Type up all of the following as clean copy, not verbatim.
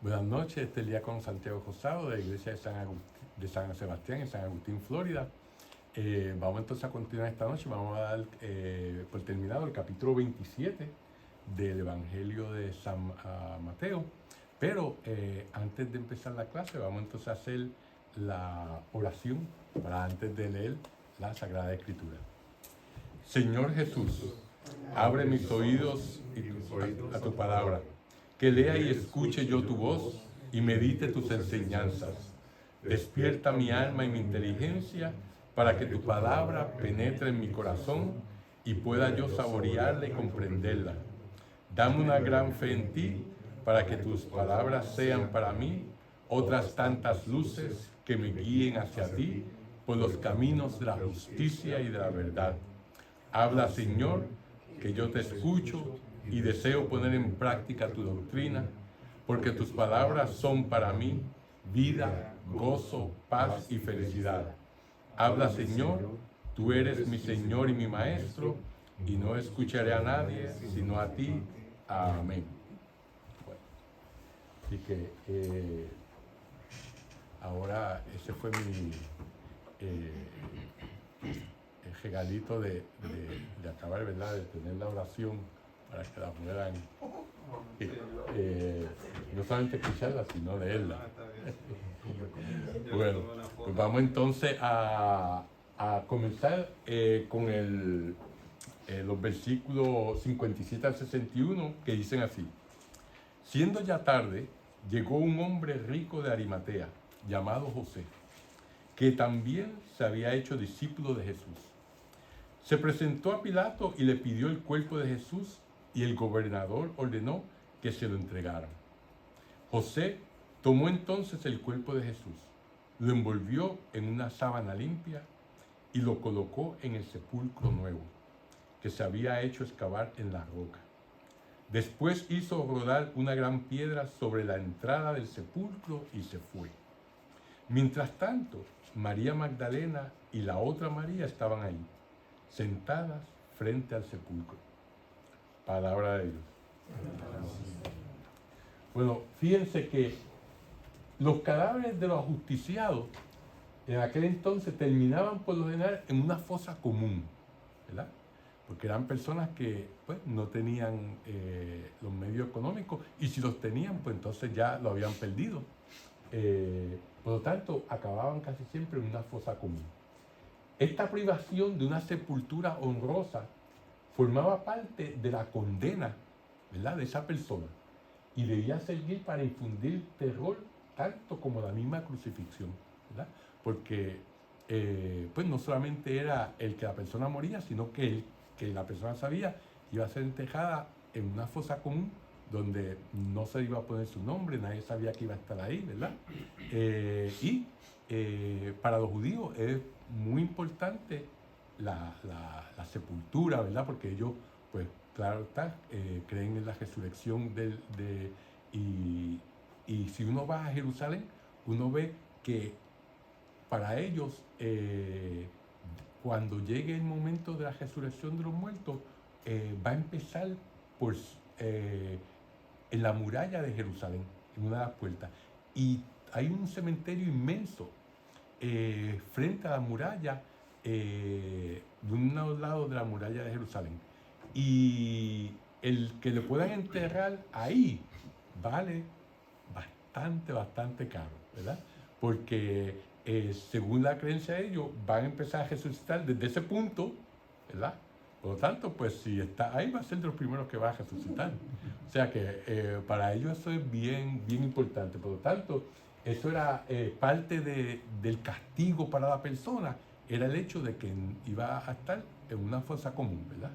Buenas noches, este es el diácono Santiago Rosado de la iglesia de San Sebastián en San Agustín, Florida. Vamos entonces a continuar esta noche, vamos a dar por terminado el capítulo 27 del Evangelio de San Mateo. Pero antes de empezar la clase vamos entonces a hacer la oración para antes de leer la Sagrada Escritura. Señor Jesús, abre mis oídos a tu palabra, que lea y escuche yo tu voz y medite tus enseñanzas. Despierta mi alma y mi inteligencia para que tu palabra penetre en mi corazón y pueda yo saborearla y comprenderla. Dame una gran fe en ti para que tus palabras sean para mí otras tantas luces que me guíen hacia ti por los caminos de la justicia y de la verdad. Habla, Señor, que yo te escucho y deseo poner en práctica tu doctrina, porque tus palabras son para mí vida, gozo, paz y felicidad. Habla, Señor, tú eres mi Señor y mi Maestro, y no escucharé a nadie sino a ti. Amén. Bueno, así que ahora ese fue mi el regalito de acabar, ¿verdad? De tener la oración para que la puedan no solamente escucharla, sino leerla. Bueno, pues vamos entonces a comenzar con los versículos 57 al 61 que dicen así. Siendo ya tarde, llegó un hombre rico de Arimatea, llamado José, que también se había hecho discípulo de Jesús. Se presentó a Pilato y le pidió el cuerpo de Jesús, y el gobernador ordenó que se lo entregaran. José tomó entonces el cuerpo de Jesús, lo envolvió en una sábana limpia y lo colocó en el sepulcro nuevo, que se había hecho excavar en la roca. Después hizo rodar una gran piedra sobre la entrada del sepulcro y se fue. Mientras tanto, María Magdalena y la otra María estaban ahí, sentadas frente al sepulcro. Palabra de Dios. Bueno, fíjense que los cadáveres de los ajusticiados en aquel entonces terminaban por lo general en una fosa común, ¿verdad? Porque eran personas que pues, no tenían los medios económicos, y si los tenían, pues entonces ya lo habían perdido. Por lo tanto, acababan casi siempre en una fosa común. Esta privación de una sepultura honrosa formaba parte de la condena, ¿verdad?, de esa persona, y debía servir para infundir terror tanto como la misma crucifixión, ¿verdad? Porque pues no solamente era el que la persona moría, sino que la persona sabía iba a ser enterrada en una fosa común donde no se iba a poner su nombre, nadie sabía que iba a estar ahí, ¿verdad? Para los judíos es muy importante la sepultura, ¿verdad? Porque ellos, pues, claro está, creen en la resurrección y si uno va a Jerusalén, uno ve que para ellos, cuando llegue el momento de la resurrección de los muertos, va a empezar por en la muralla de Jerusalén, en una de las puertas. Y hay un cementerio inmenso frente a la muralla, de un lado de la muralla de Jerusalén. Y el que le puedan enterrar ahí vale bastante caro, ¿verdad? Porque según la creencia de ellos, van a empezar a resucitar desde ese punto, ¿verdad? Por lo tanto, pues si está ahí, va a ser de los primeros que va a resucitar. O sea que para ellos eso es bien importante. Por lo tanto, eso era parte del castigo para la persona, era el hecho de que iba a estar en una fosa común, ¿verdad?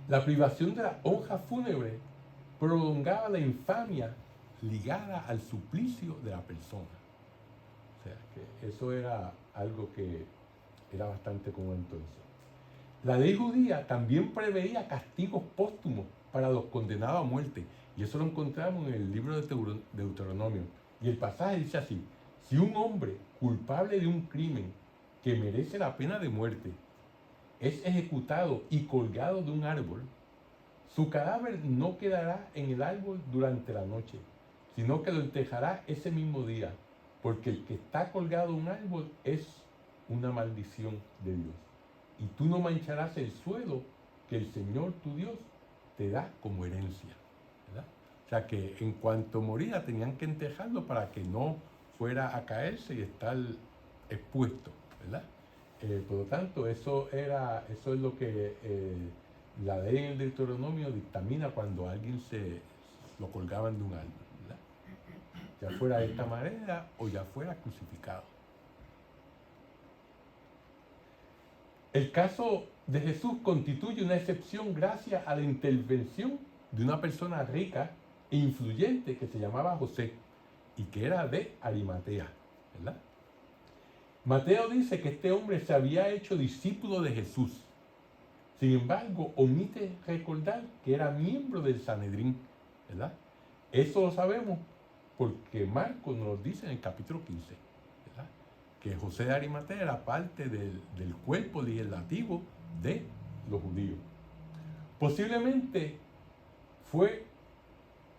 La privación de la honra fúnebre prolongaba la infamia ligada al suplicio de la persona. O sea, que eso era algo que era bastante común entonces. La ley judía también preveía castigos póstumos para los condenados a muerte, y eso lo encontramos en el libro de Deuteronomio. Y el pasaje dice así: si un hombre culpable de un crimen que merece la pena de muerte es ejecutado y colgado de un árbol, Su cadáver no quedará en el árbol durante la noche, sino que lo enterrará ese mismo día, porque el que está colgado en un árbol es una maldición de Dios. Y tú no mancharás el suelo que el Señor tu Dios te da como herencia, ¿verdad? O sea que en cuanto moría tenían que enterrarlo para que no fuera a caerse y estar expuesto, ¿verdad? Por lo tanto, eso es lo que la ley en el Deuteronomio dictamina cuando alguien lo colgaban de un árbol, ¿verdad? Ya fuera de esta manera o ya fuera crucificado. El caso de Jesús constituye una excepción gracias a la intervención de una persona rica e influyente que se llamaba José y que era de Arimatea, ¿verdad? Mateo dice que este hombre se había hecho discípulo de Jesús. Sin embargo, omite recordar que era miembro del Sanedrín, ¿verdad? Eso lo sabemos porque Marcos nos lo dice en el capítulo 15, ¿verdad? Que José de Arimatea era parte del cuerpo legislativo de los judíos. Posiblemente fue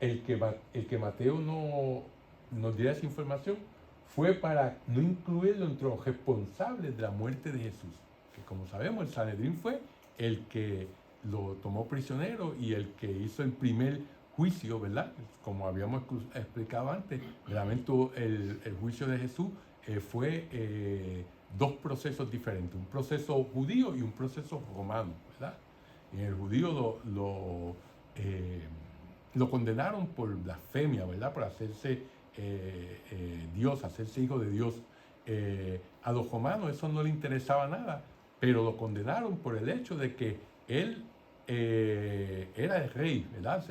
el que Mateo no nos diera esa información, fue para no incluirlo entre los responsables de la muerte de Jesús. Que como sabemos, el Sanedrín fue el que lo tomó prisionero y el que hizo el primer juicio, ¿verdad? Como habíamos explicado antes, realmente el juicio de Jesús fue dos procesos diferentes, un proceso judío y un proceso romano, ¿verdad? En el judío lo condenaron por blasfemia, ¿verdad? Por hacerse Dios, hacerse hijo de Dios. A los romanos eso no le interesaba nada, pero lo condenaron por el hecho de que él era el rey, ¿verdad?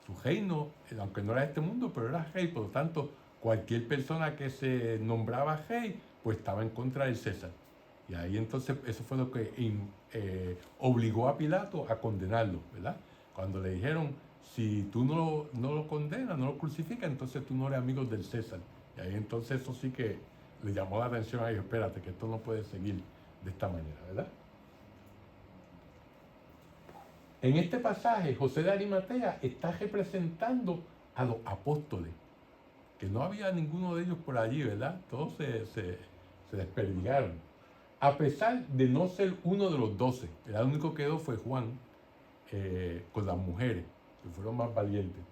Su reino, aunque no era de este mundo, pero era rey, por lo tanto, cualquier persona que se nombraba rey, pues estaba en contra del César. Y ahí entonces eso fue lo que obligó a Pilato a condenarlo, ¿verdad? Cuando le dijeron, si tú no lo condenas, no lo crucificas, entonces tú no eres amigo del César. Y ahí entonces eso sí que le llamó la atención a ellos, espérate, que esto no puede seguir de esta manera, ¿verdad? En este pasaje, José de Arimatea está representando a los apóstoles, que no había ninguno de ellos por allí, ¿verdad? Todos se desperdigaron. A pesar de no ser uno de los 12, el único que quedó fue Juan, con las mujeres, que fueron más valientes.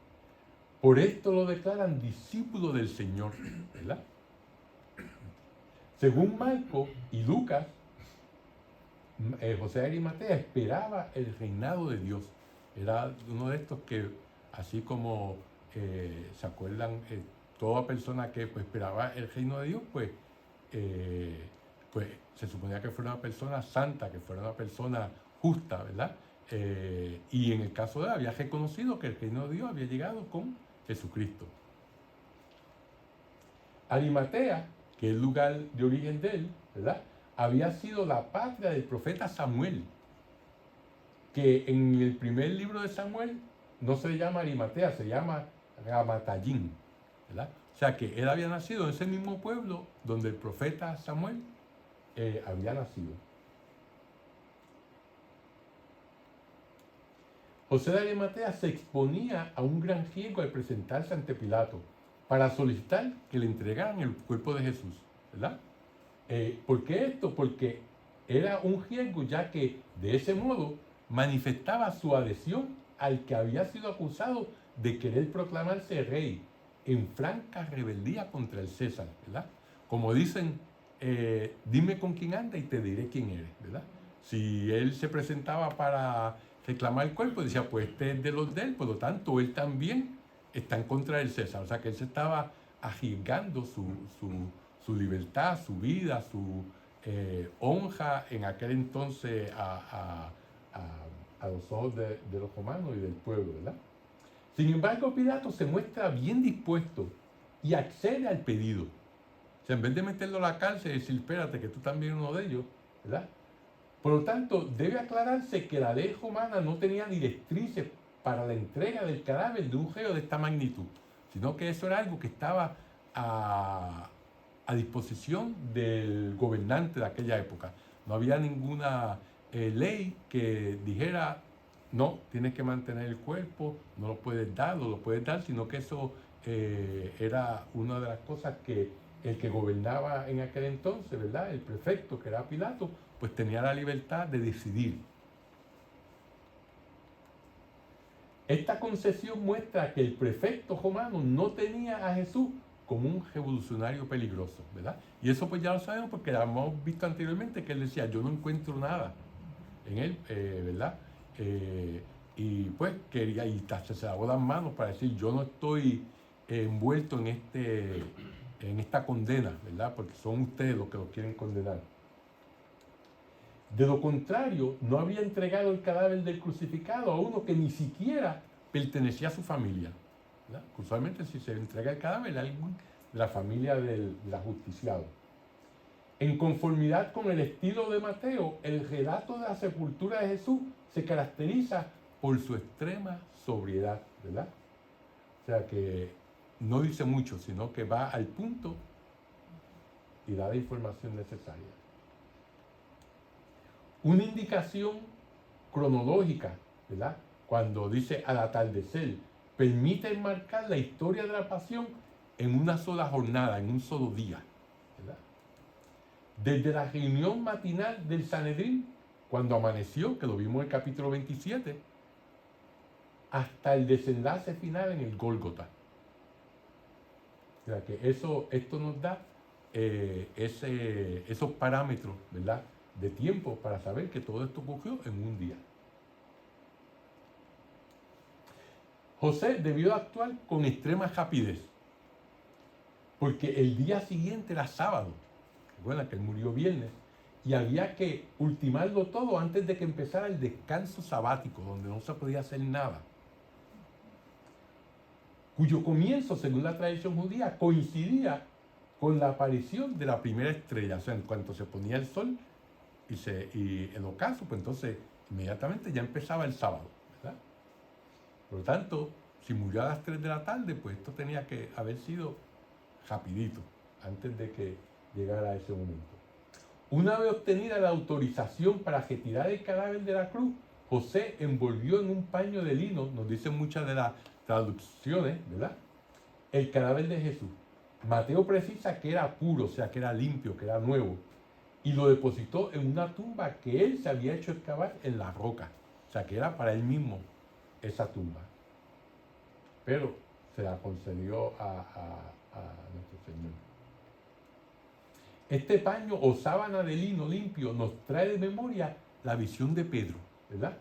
Por esto lo declaran discípulo del Señor, ¿verdad? Según Marcos y Lucas, José de Arimatea esperaba el reinado de Dios. Era uno de estos que, así como se acuerdan, toda persona que pues, esperaba el reino de Dios, pues se suponía que fuera una persona santa, que fuera una persona justa, ¿verdad? Y en el caso de él había reconocido que el reino de Dios había llegado con Jesucristo. Arimatea, que es el lugar de origen de él, ¿verdad?, había sido la patria del profeta Samuel, que en el primer libro de Samuel no se llama Arimatea, se llama Ramatayim, ¿verdad? O sea que él había nacido en ese mismo pueblo donde el profeta Samuel había nacido. José de Arimatea se exponía a un gran riesgo al presentarse ante Pilato para solicitar que le entregaran el cuerpo de Jesús, ¿verdad? ¿Por qué esto? Porque era un riesgo, ya que de ese modo manifestaba su adhesión al que había sido acusado de querer proclamarse rey en franca rebeldía contra el César, ¿verdad? Como dicen, dime con quién anda y te diré quién eres, ¿verdad? Si él se presentaba para reclamar el cuerpo, decía, pues este es de los de él, por lo tanto, él también está en contra del César. O sea, que él se estaba arriesgando su libertad, su vida, su honra en aquel entonces a los ojos de los romanos y del pueblo, ¿verdad? Sin embargo, Pilato se muestra bien dispuesto y accede al pedido. O sea, en vez de meterlo a la cárcel y decir, espérate, que tú también eres uno de ellos, ¿verdad? Por lo tanto, debe aclararse que la ley romana no tenía directrices para la entrega del cadáver de un reo de esta magnitud, sino que eso era algo que estaba a disposición del gobernante de aquella época. No había ninguna ley que dijera, no, tienes que mantener el cuerpo, no lo puedes dar, sino que eso era una de las cosas que el que gobernaba en aquel entonces, ¿verdad? El prefecto, que era Pilato, pues tenía la libertad de decidir. Esta concesión muestra que el prefecto romano no tenía a Jesús como un revolucionario peligroso, ¿verdad? Y eso pues ya lo sabemos porque lo hemos visto anteriormente, que él decía, yo no encuentro nada en él, ¿verdad? Y pues quería, y se lavó las manos para decir, yo no estoy envuelto en esta condena, ¿verdad? Porque son ustedes los que lo quieren condenar. De lo contrario, no habría entregado el cadáver del crucificado a uno que ni siquiera pertenecía a su familia, ¿verdad? Usualmente si se entrega el cadáver a alguien de la familia del ajusticiado. En conformidad con el estilo de Mateo, el relato de la sepultura de Jesús se caracteriza por su extrema sobriedad, ¿verdad? O sea que no dice mucho, sino que va al punto y da la información necesaria. Una indicación cronológica, ¿verdad? Cuando dice al atardecer, permite enmarcar la historia de la pasión en una sola jornada, en un solo día, ¿verdad? Desde la reunión matinal del Sanedrín, cuando amaneció, que lo vimos en el capítulo 27, hasta el desenlace final en el Gólgota. O sea que esto nos da esos parámetros, ¿verdad?, de tiempo para saber que todo esto ocurrió en un día. José debió actuar con extrema rapidez, porque el día siguiente era sábado. Recuerda que él murió viernes, y había que ultimarlo todo antes de que empezara el descanso sabático, donde no se podía hacer nada, cuyo comienzo, según la tradición judía, coincidía con la aparición de la primera estrella. O sea, en cuanto se ponía el sol y el ocaso, pues entonces inmediatamente ya empezaba el sábado, ¿verdad? Por lo tanto, si murió a las 3 de la tarde, pues esto tenía que haber sido rapidito, antes de que llegara ese momento. Una vez obtenida la autorización para retirar el cadáver de la cruz, José envolvió en un paño de lino, nos dicen muchas de las traducciones, ¿verdad?, el cadáver de Jesús. Mateo precisa que era puro, o sea, que era limpio, que era nuevo, y lo depositó en una tumba que él se había hecho excavar en la roca. O sea, que era para él mismo esa tumba. Pero se la concedió a nuestro Señor. Este paño o sábana de lino limpio nos trae de memoria la visión de Pedro, ¿verdad?,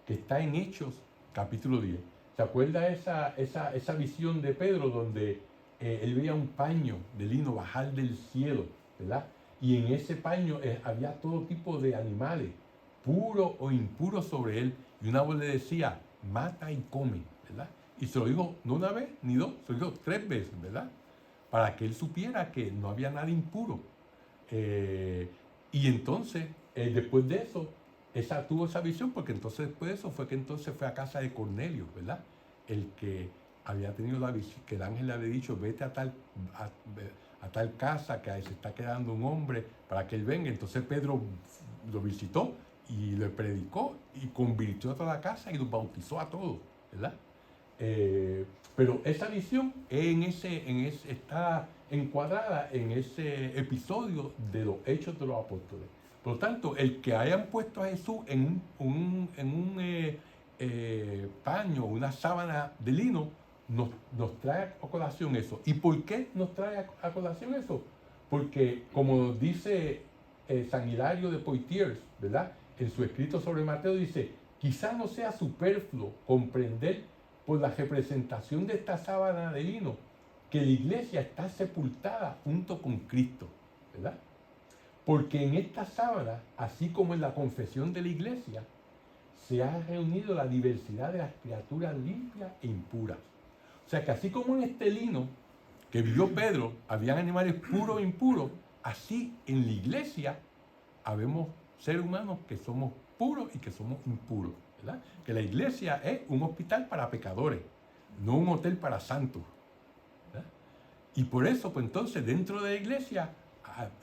que está en Hechos capítulo 10. ¿Se acuerda esa visión de Pedro donde él veía un paño de lino bajar del cielo, ¿verdad? Y en ese paño había todo tipo de animales, puros o impuros sobre él. Y una voz le decía, mata y come, ¿verdad? Y se lo dijo no una vez ni dos, se lo dijo 3 veces, ¿verdad? Para que él supiera que no había nada impuro. Y entonces, después de eso, tuvo esa visión, porque entonces después de eso fue que entonces fue a casa de Cornelio, ¿verdad? El que había tenido la visión, que el ángel le había dicho, vete a tal casa, que ahí se está quedando un hombre, para que él venga. Entonces Pedro lo visitó y le predicó y convirtió a toda la casa y los bautizó a todos, ¿verdad? Pero esa visión está encuadrada en ese episodio de los Hechos de los Apóstoles. Por lo tanto, el que hayan puesto a Jesús en un paño, una sábana de lino, nos trae a colación eso. ¿Y por qué nos trae a colación eso? Porque, como dice San Hilario de Poitiers, ¿verdad?, en su escrito sobre Mateo, dice, quizá no sea superfluo comprender por la representación de esta sábana de lino que la iglesia está sepultada junto con Cristo, ¿verdad? Porque en esta sábana, así como en la confesión de la iglesia, se ha reunido la diversidad de las criaturas limpias e impuras. O sea que así como en este lino que vio Pedro, habían animales puros e impuros, así en la iglesia habemos seres humanos que somos puros y que somos impuros, ¿verdad? Que la iglesia es un hospital para pecadores, no un hotel para santos, ¿verdad? Y por eso, pues entonces, dentro de la iglesia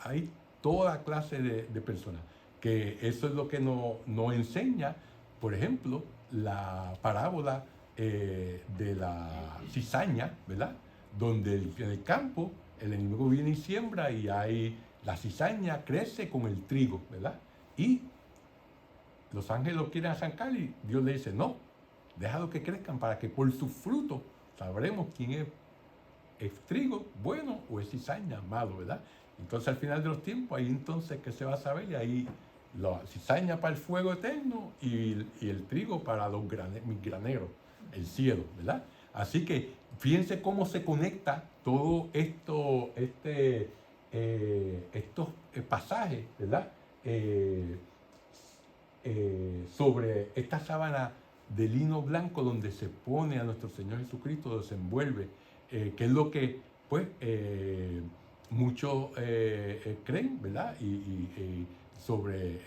hay toda clase de personas, que eso es lo que nos enseña, por ejemplo, la parábola de la cizaña, ¿verdad? Donde en el campo el enemigo viene y siembra y hay la cizaña crece con el trigo, ¿verdad? Y los ángeles lo quieren arrancar y Dios le dice, no, déjalo que crezcan para que por su fruto sabremos quién es trigo bueno o es cizaña malo, ¿verdad? Entonces al final de los tiempos, ahí entonces que se va a saber, y ahí la cizaña para el fuego eterno y el trigo para mis graneros, el cielo, ¿verdad? Así que fíjense cómo se conecta todo esto, estos pasajes, ¿verdad? Sobre esta sábana de lino blanco donde se pone a nuestro Señor Jesucristo, desenvuelve, que es lo que pues muchos creen, ¿verdad? Y sobre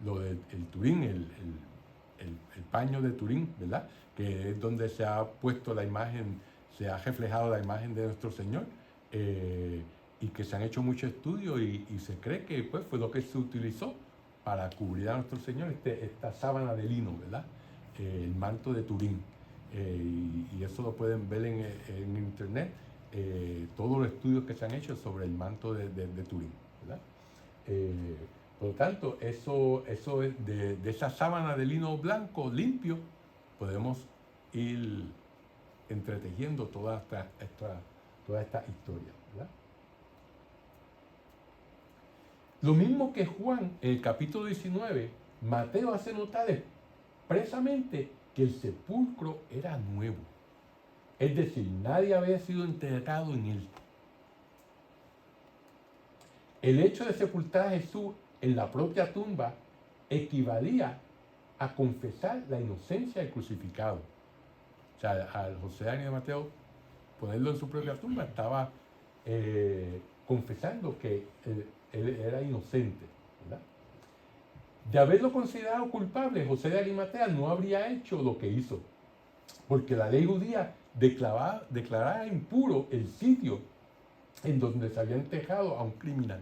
lo del Turín, el paño de Turín, ¿verdad? Que es donde se ha puesto la imagen, se ha reflejado la imagen de nuestro Señor, y que se han hecho muchos estudios y se cree que pues, fue lo que se utilizó para cubrir a nuestro Señor, esta sábana de lino, ¿verdad? El manto de Turín. Y eso lo pueden ver en internet, todos los estudios que se han hecho sobre el manto de Turín, ¿verdad? Por lo tanto, eso es de esa sábana de lino blanco limpio, podemos ir entretejiendo toda esta historia, ¿verdad? Lo mismo que Juan en el capítulo 19, Mateo hace notar expresamente que el sepulcro era nuevo. Es decir, nadie había sido enterrado en él. El hecho de sepultar a Jesús en la propia tumba equivalía a confesar la inocencia del crucificado. O sea, al José Daniel de Mateo ponerlo en su propia tumba estaba confesando que él era inocente, ¿verdad? De haberlo considerado culpable, José de Arimatea no habría hecho lo que hizo, porque la ley judía declaraba impuro el sitio en donde se había enterrado a un criminal.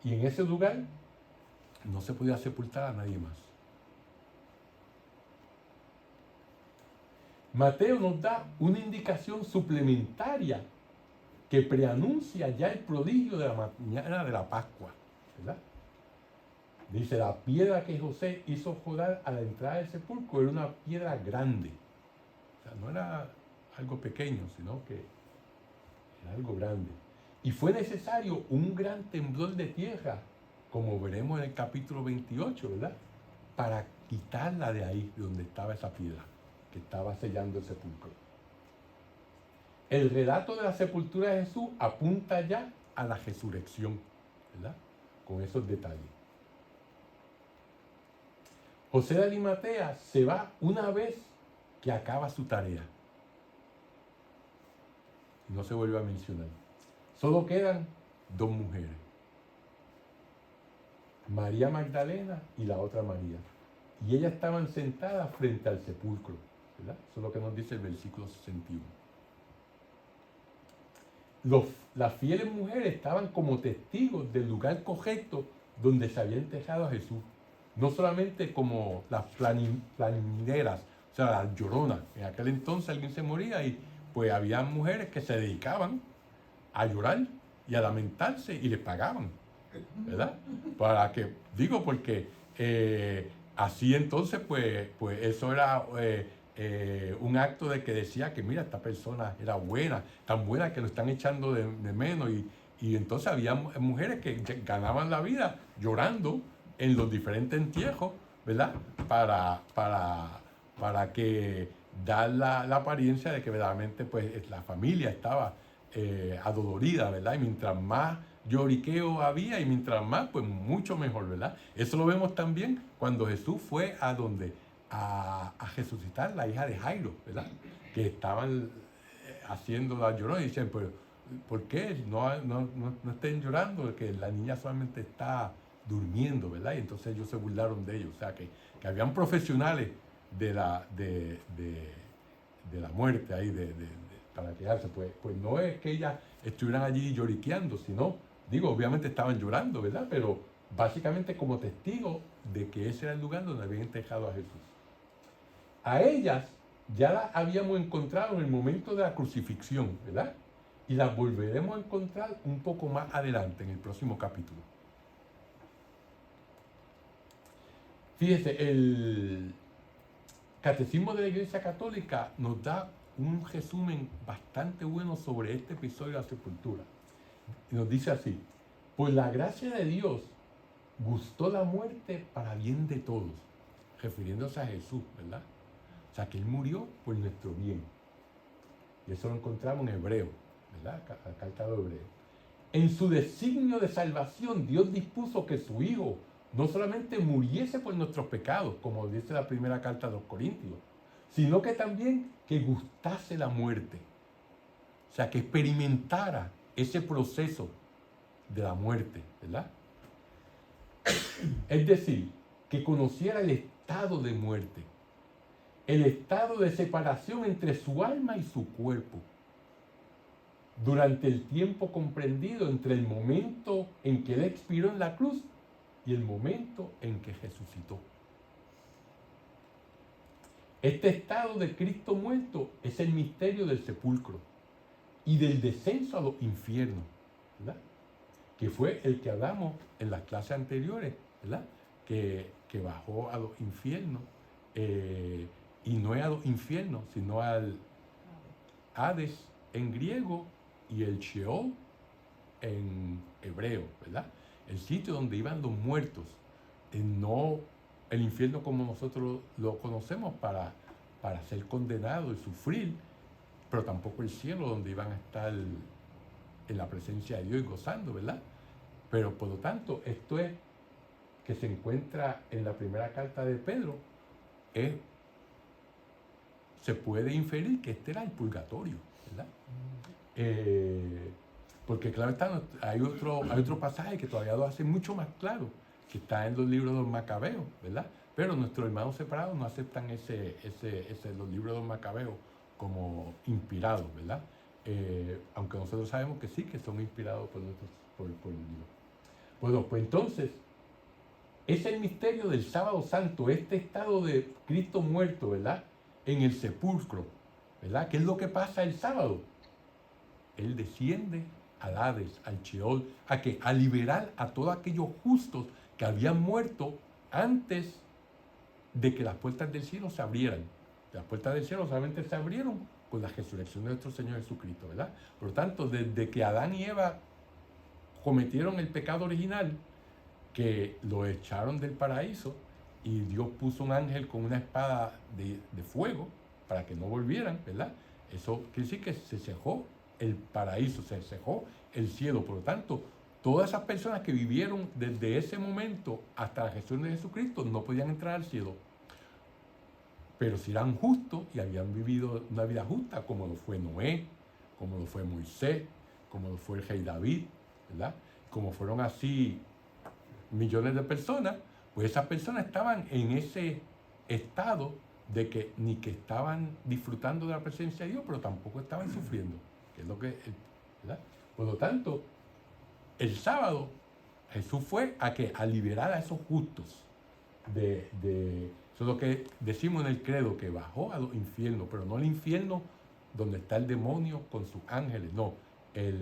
Y en ese lugar no se podía sepultar a nadie más. Mateo nos da una indicación suplementaria que preanuncia ya el prodigio de la mañana de la Pascua, ¿verdad? Dice, la piedra que José hizo rodar a la entrada del sepulcro era una piedra grande. O sea, no era algo pequeño, sino que era algo grande. Y fue necesario un gran temblor de tierra, como veremos en el capítulo 28, ¿verdad? Para quitarla de ahí, de donde estaba esa piedra, que estaba sellando el sepulcro. El relato de la sepultura de Jesús apunta ya a la resurrección, ¿verdad? Con esos detalles. José de Arimatea se va una vez que acaba su tarea. Y no se vuelve a mencionar. Solo quedan dos mujeres. María Magdalena y la otra María. Y ellas estaban sentadas frente al sepulcro, ¿verdad? Eso es lo que nos dice el versículo 61. Las fieles mujeres estaban como testigos del lugar correcto donde se había enterrado a Jesús. No solamente como las planineras, o sea, las lloronas. En aquel entonces alguien se moría y pues había mujeres que se dedicaban a llorar y a lamentarse y les pagaban, ¿verdad? Para que, digo, porque así entonces pues eso era un acto de que decía que mira, esta persona era buena, tan buena que lo están echando de menos, y entonces había mujeres que ganaban la vida llorando en los diferentes entierros, ¿verdad? Para que dar la apariencia de que verdaderamente pues la familia estaba adolorida, ¿verdad? Y mientras más lloriqueo había y mientras más, pues mucho mejor, ¿verdad? Eso lo vemos también cuando Jesús fue a donde a resucitar la hija de Jairo, ¿verdad? Que estaban haciendo la llorona y dicen, pues, ¿por qué? No estén llorando, que la niña solamente está durmiendo, ¿verdad? Y entonces ellos se burlaron de ellos, o sea, que habían profesionales de la muerte ahí, para quedarse, pues no es que ellas estuvieran allí lloriqueando, sino, digo, obviamente estaban llorando, ¿verdad? Pero básicamente como testigo de que ese era el lugar donde habían enterrado a Jesús. A ellas ya las habíamos encontrado en el momento de la crucifixión, ¿verdad? Y las volveremos a encontrar un poco más adelante, en el próximo capítulo. Fíjese, el Catecismo de la Iglesia Católica nos da un resumen bastante bueno sobre este episodio de la sepultura. Y nos dice así: por la gracia de Dios gustó la muerte para bien de todos, refiriéndose a Jesús, ¿verdad? O sea, que Él murió por nuestro bien. Y eso lo encontramos en Hebreo, ¿verdad? La carta de Hebreo. En su designio de salvación, Dios dispuso que su Hijo no solamente muriese por nuestros pecados, como dice la primera carta de los Corintios, sino que también que gustase la muerte. O sea, que experimentara ese proceso de la muerte, ¿verdad? Es decir, que conociera el estado de muerte, el estado de separación entre su alma y su cuerpo, durante el tiempo comprendido entre el momento en que Él expiró en la cruz y el momento en que resucitó. Este estado de Cristo muerto es el misterio del sepulcro y del descenso a los infiernos, ¿verdad? Que fue el que hablamos en las clases anteriores, ¿verdad? Que bajó a los infiernos, y no es a los infiernos, sino al Hades en griego y el Sheol en hebreo, ¿verdad? El sitio donde iban los muertos, no el infierno como nosotros lo conocemos para ser condenados y sufrir, pero tampoco el cielo donde iban a estar en la presencia de Dios y gozando, ¿verdad? Pero por lo tanto, esto es que se encuentra en la primera carta de Pedro, se puede inferir que este era el purgatorio, ¿verdad? Porque claro está, hay otro pasaje que todavía lo hace mucho más claro, que está en los libros de los Macabeos, ¿verdad? Pero nuestros hermanos separados no aceptan los libros de los Macabeos como inspirados, ¿verdad? Aunque nosotros sabemos que sí, que son inspirados por Dios. Bueno, pues entonces, es el misterio del sábado santo, este estado de Cristo muerto, ¿verdad? En el sepulcro, ¿verdad? ¿Qué es lo que pasa el sábado? Él desciende al Hades, al Sheol, a liberar a todos aquellos justos que habían muerto antes de que las puertas del cielo se abrieran. Las puertas del cielo solamente se abrieron con la resurrección de nuestro Señor Jesucristo, ¿verdad? Por lo tanto, desde que Adán y Eva cometieron el pecado original, que lo echaron del paraíso y Dios puso un ángel con una espada de fuego para que no volvieran, ¿verdad? Eso quiere decir que se cejó el paraíso, se cejó el cielo. Por lo tanto, todas esas personas que vivieron desde ese momento hasta la resurrección de Jesucristo no podían entrar al cielo. Pero si eran justos y habían vivido una vida justa, como lo fue Noé, como lo fue Moisés, como lo fue el rey David, ¿verdad? Como fueron así millones de personas, pues esas personas estaban en ese estado de que ni que estaban disfrutando de la presencia de Dios, pero tampoco estaban sufriendo, que es lo que, ¿verdad? Por lo tanto, el sábado Jesús fue a liberar a esos justos eso es lo que decimos en el credo, que bajó a los infiernos, pero no el infierno donde está el demonio con sus ángeles, no, es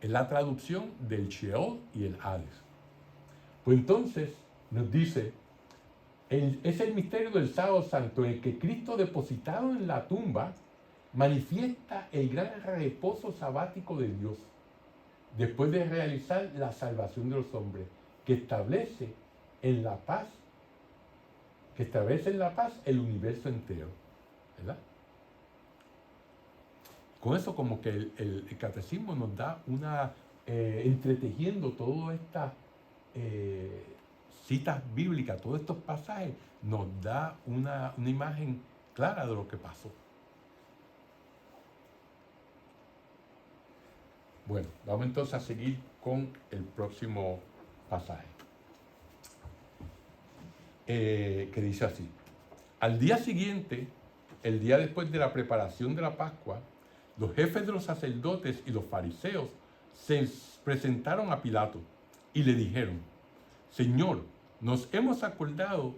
la traducción del Sheol y el Hades. Pues entonces nos dice, es el misterio del sábado santo en el que Cristo, depositado en la tumba, manifiesta el gran reposo sabático de Dios, después de realizar la salvación de los hombres, que establece en la paz el universo entero, ¿verdad? Con eso como que el catecismo nos da entretejiendo todas estas citas bíblicas, todos estos pasajes, nos da una imagen clara de lo que pasó. Bueno, vamos entonces a seguir con el próximo pasaje, que dice así: al día siguiente, el día después de la preparación de la Pascua, los jefes de los sacerdotes y los fariseos se presentaron a Pilato y le dijeron: Señor, nos hemos acordado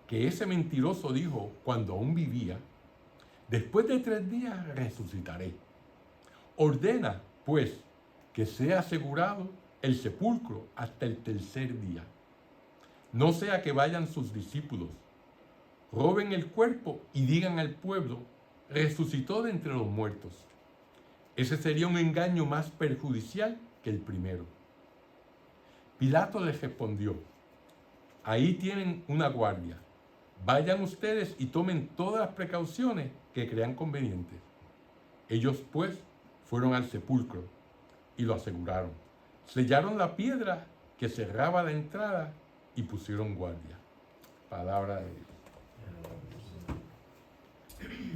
que ese mentiroso dijo cuando aún vivía, después de 3 días resucitaré. Ordena, pues, que sea asegurado el sepulcro hasta el 3er día. No sea que vayan sus discípulos, roben el cuerpo y digan al pueblo, resucitó de entre los muertos. Ese sería un engaño más perjudicial que el primero. Pilato les respondió, ahí tienen una guardia. Vayan ustedes y tomen todas las precauciones que crean convenientes. Ellos, pues, fueron al sepulcro y lo aseguraron. Sellaron la piedra que cerraba la entrada y pusieron guardia. Palabra de Dios.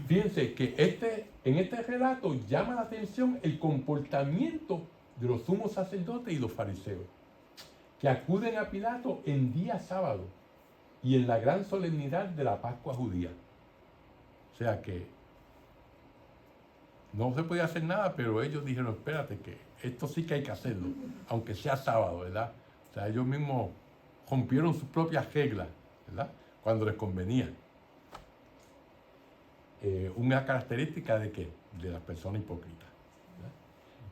Fíjense que en este relato llama la atención el comportamiento de los sumos sacerdotes y los fariseos, que acuden a Pilato en día sábado y en la gran solemnidad de la Pascua judía. O sea que no se podía hacer nada, pero ellos dijeron, espérate, que esto sí que hay que hacerlo, aunque sea sábado, ¿verdad? O sea, ellos mismos rompieron sus propias reglas, ¿verdad? Cuando les convenía. Una característica de ¿qué? De las personas hipócritas, ¿verdad?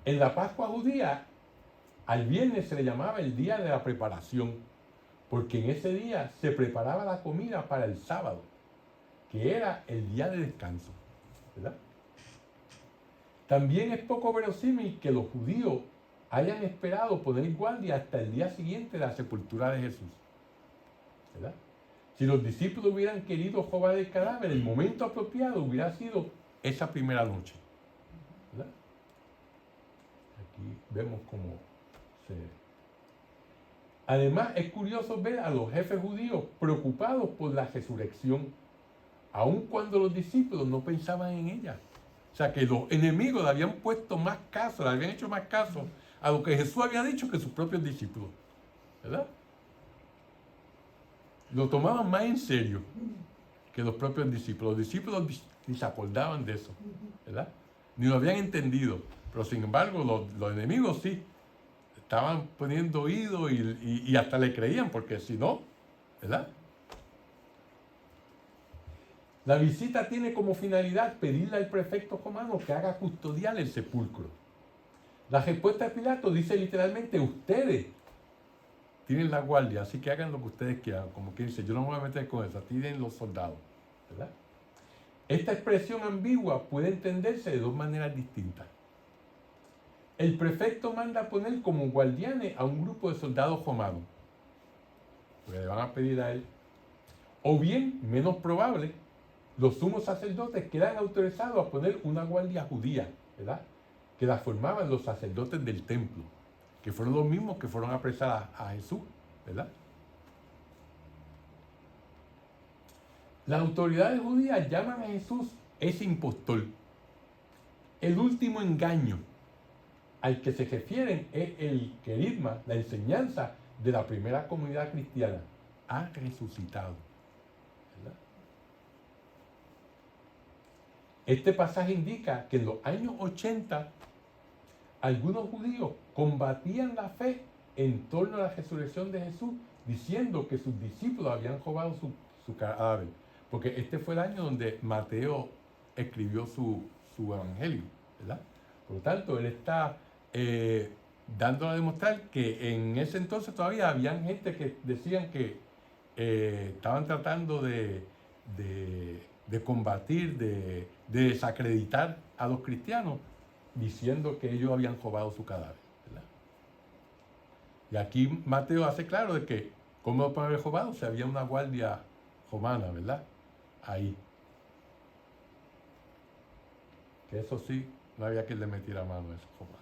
En la Pascua judía, al viernes se le llamaba el día de la preparación, porque en ese día se preparaba la comida para el sábado, que era el día de descanso, ¿verdad? También es poco verosímil que los judíos hayan esperado poner guardia hasta el día siguiente de la sepultura de Jesús, ¿verdad? Si los discípulos hubieran querido robar el cadáver, el momento apropiado hubiera sido esa primera noche, ¿verdad? Aquí vemos cómo se... Además, es curioso ver a los jefes judíos preocupados por la resurrección, aun cuando los discípulos no pensaban en ella. O sea, que los enemigos le habían puesto más caso, le habían hecho más caso a lo que Jesús había dicho que sus propios discípulos, ¿verdad? Lo tomaban más en serio que los propios discípulos. Los discípulos ni se acordaban de eso, ¿verdad? Ni lo habían entendido. Pero sin embargo, los enemigos sí estaban poniendo oído y hasta le creían, porque si no, ¿verdad? La visita tiene como finalidad pedirle al prefecto romano que haga custodiar el sepulcro. La respuesta de Pilato dice literalmente, ustedes tienen la guardia, así que hagan lo que ustedes quieran. Como que dice, yo no me voy a meter con eso, tienen los soldados, ¿verdad? Esta expresión ambigua puede entenderse de 2 maneras distintas. El prefecto manda poner como guardianes a un grupo de soldados romanos, porque le van a pedir a él. O bien, menos probable, los sumos sacerdotes quedan autorizados a poner una guardia judía, ¿verdad? Que la formaban los sacerdotes del templo, que fueron los mismos que fueron a apresar a Jesús, ¿verdad? Las autoridades judías llaman a Jesús ese impostor. El último engaño al que se refieren es el querigma, la enseñanza de la primera comunidad cristiana. Ha resucitado, ¿verdad? Este pasaje indica que en los años 80 algunos judíos combatían la fe en torno a la resurrección de Jesús, diciendo que sus discípulos habían robado su cadáver. Porque este fue el año donde Mateo escribió su evangelio, ¿verdad? Por lo tanto, él está dando a demostrar que en ese entonces todavía habían gente que decían que estaban tratando de combatir, de desacreditar a los cristianos, diciendo que ellos habían robado su cadáver, ¿verdad? Y aquí Mateo hace claro de que, ¿cómo lo puede haber robado? Si había una guardia romana, ¿verdad? Ahí. Que eso sí, no había que le metiera mano a esos romanos.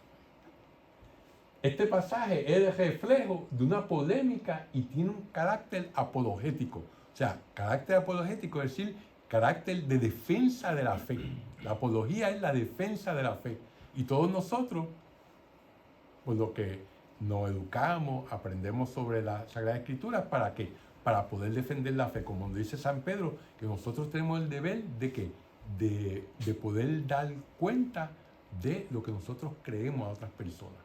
Este pasaje es el reflejo de una polémica y tiene un carácter apologético. O sea, carácter apologético es decir, carácter de defensa de la fe. La apología es la defensa de la fe. Y todos nosotros, por lo que nos educamos, aprendemos sobre la Sagrada Escritura, ¿para qué? Para poder defender la fe. Como dice San Pedro, que nosotros tenemos el deber de ¿qué? De poder dar cuenta de lo que nosotros creemos a otras personas.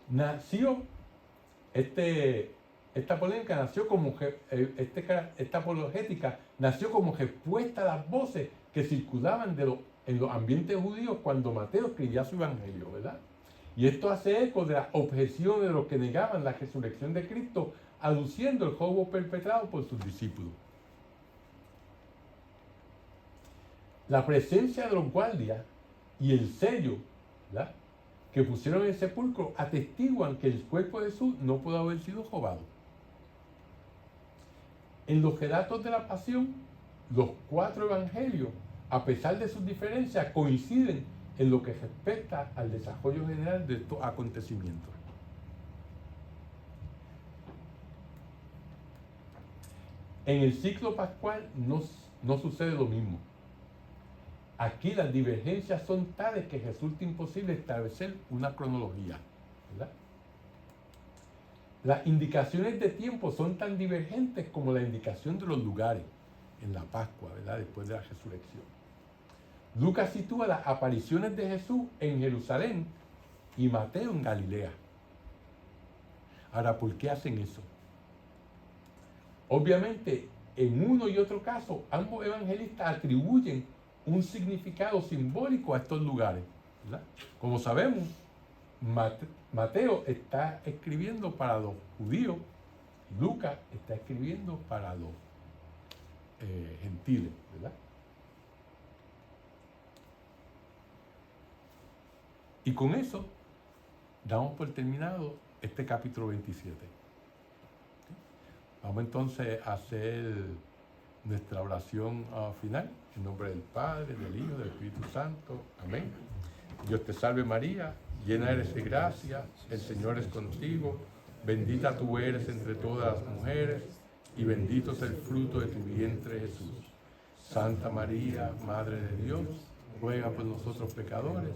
Nació esta polémica nació como, esta apologética nació como respuesta a las voces que circulaban en los ambientes judíos cuando Mateo escribía su evangelio, ¿verdad? Y esto hace eco de las objeciones de los que negaban la resurrección de Cristo, aduciendo el robo perpetrado por sus discípulos. La presencia de los guardias y el sello, ¿verdad?, que pusieron en el sepulcro atestiguan que el cuerpo de Jesús no pudo haber sido robado. En los relatos de la pasión, los 4 evangelios, a pesar de sus diferencias, coinciden en lo que respecta al desarrollo general de estos acontecimientos. En el ciclo pascual no sucede lo mismo. Aquí las divergencias son tales que resulta imposible establecer una cronología, ¿verdad? Las indicaciones de tiempo son tan divergentes como la indicación de los lugares en la Pascua, ¿verdad?, después de la resurrección. Lucas sitúa las apariciones de Jesús en Jerusalén y Mateo en Galilea. Ahora, ¿por qué hacen eso? Obviamente, en uno y otro caso, ambos evangelistas atribuyen un significado simbólico a estos lugares, ¿verdad? Como sabemos, Mateo está escribiendo para los judíos, Lucas está escribiendo para los gentiles, ¿verdad? Y con eso damos por terminado este capítulo 27. Vamos entonces a hacer nuestra oración final, en nombre del Padre, del Hijo, del Espíritu Santo. Amén. Dios te salve María, llena eres de gracia, el Señor es contigo, bendita tú eres entre todas las mujeres, y bendito es el fruto de tu vientre Jesús. Santa María, Madre de Dios, ruega por nosotros pecadores,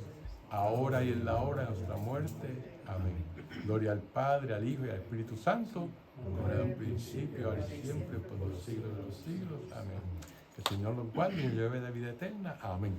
ahora y en la hora de nuestra muerte. Amén. Gloria al Padre, al Hijo y al Espíritu Santo, como era en un principio, ahora y siempre, por los siglos de los siglos. Amén. Que el Señor nos guarde y nos lleve a la vida eterna. Amén.